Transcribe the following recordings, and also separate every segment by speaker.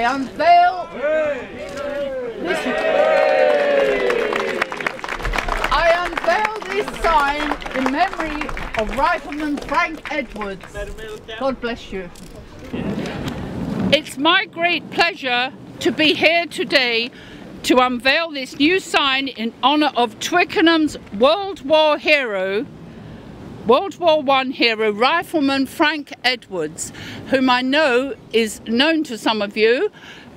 Speaker 1: unveil this sign in memory of Rifleman Frank Edwards. God bless you. It's my great pleasure to be here today to unveil this new sign in honour of Twickenham's World War I hero, Rifleman Frank Edwards, whom I know is known to some of you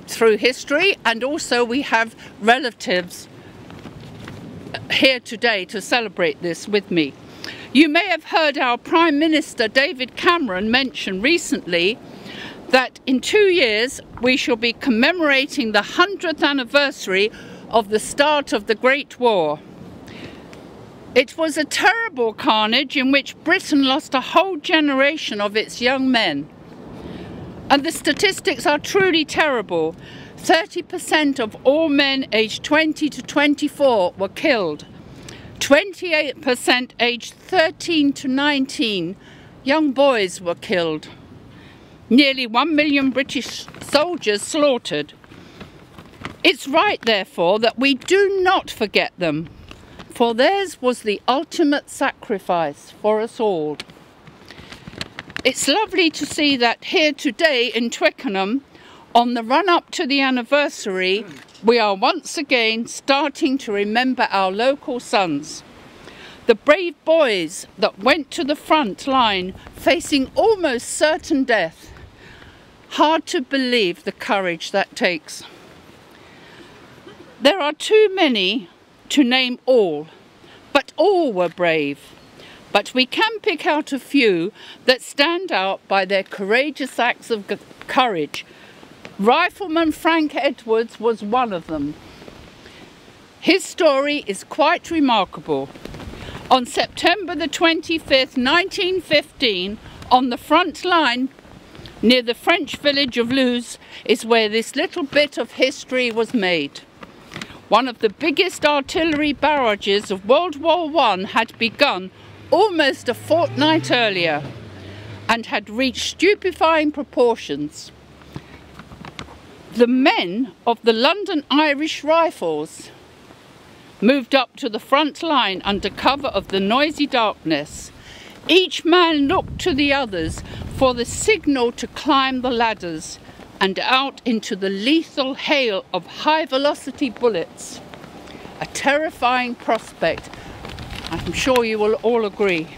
Speaker 1: through history, and also we have relatives here today to celebrate this with me. You may have heard our Prime Minister David Cameron mention recently that in 2 years we shall be commemorating the 100th anniversary of the start of the Great War. It was a terrible carnage in which Britain lost a whole generation of its young men. And the statistics are truly terrible. 30% of all men aged 20 to 24 were killed. 28% aged 13 to 19 young boys were killed. Nearly 1 million British soldiers slaughtered. It's right, therefore, that we do not forget them, for theirs was the ultimate sacrifice for us all. It's lovely to see that here today in Twickenham, on the run-up to the anniversary, we are once again starting to remember our local sons. The brave boys that went to the front line facing almost certain death. Hard to believe the courage that takes. There are too many to name all, but all were brave. But we can pick out a few that stand out by their courageous acts of courage. Rifleman Frank Edwards was one of them. His story is quite remarkable. On September the 25th, 1915, on the front line near the French village of Loos is where this little bit of history was made. One of the biggest artillery barrages of World War I had begun almost a fortnight earlier and had reached stupefying proportions. The men of the London Irish Rifles moved up to the front line under cover of the noisy darkness. Each man looked to the others for the signal to climb the ladders and out into the lethal hail of high-velocity bullets. A terrifying prospect, I'm sure you will all agree.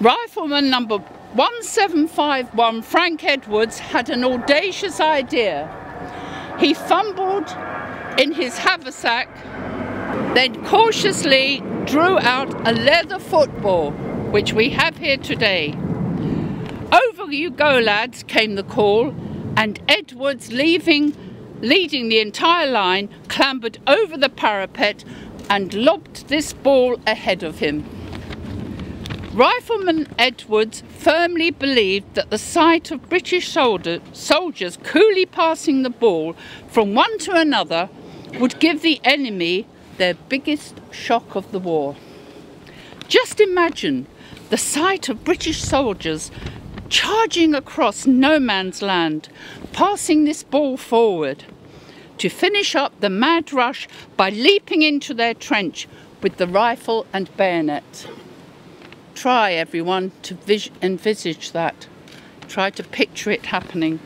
Speaker 1: Rifleman number 1751, Frank Edwards, had an audacious idea. He fumbled in his haversack, then cautiously drew out a leather football, which we have here today. "Over you go, lads," came the call, and Edwards, leading the entire line, clambered over the parapet and lobbed this ball ahead of him. Rifleman Edwards firmly believed that the sight of British soldiers coolly passing the ball from one to another would give the enemy their biggest shock of the war. Just imagine the sight of British soldiers charging across no man's land, passing this ball forward, to finish up the mad rush by leaping into their trench with the rifle and bayonet. Try, everyone, to envisage that. Try to picture it happening.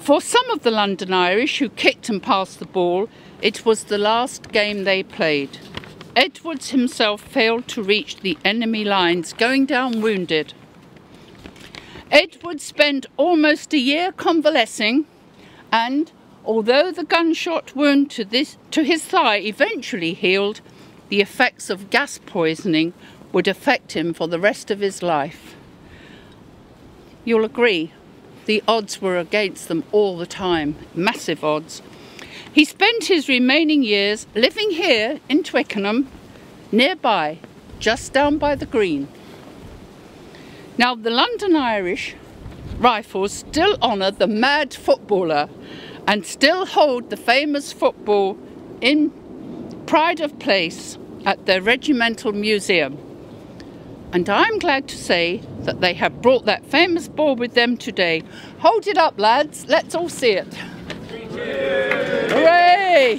Speaker 1: For some of the London Irish who kicked and passed the ball, it was the last game they played. Edwards himself failed to reach the enemy lines, going down wounded. Edwards spent almost a year convalescing, and although the gunshot wound to his thigh eventually healed, the effects of gas poisoning would affect him for the rest of his life. You'll agree, the odds were against them all the time, massive odds. He spent his remaining years living here in Twickenham, nearby, just down by the green. Now, the London Irish Rifles still honour the mad footballer and still hold the famous football in pride of place at their regimental museum. And I'm glad to say that they have brought that famous ball with them today. Hold it up, lads. Let's all see it. Hooray!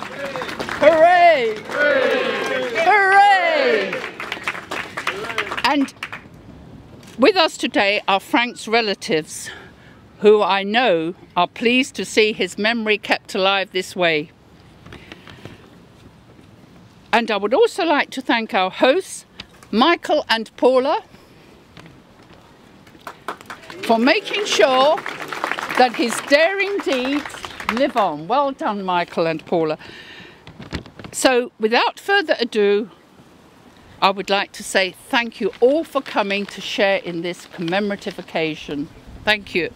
Speaker 1: Hooray! Hooray! And with us today are Frank's relatives, who I know are pleased to see his memory kept alive this way. And I would also like to thank our hosts, Michael and Paula, for making sure that his daring deeds live on. Well done, Michael and Paula. So, without further ado, I would like to say thank you all for coming to share in this commemorative occasion. Thank you.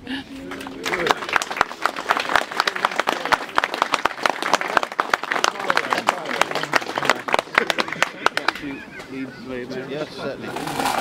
Speaker 2: Yes, certainly.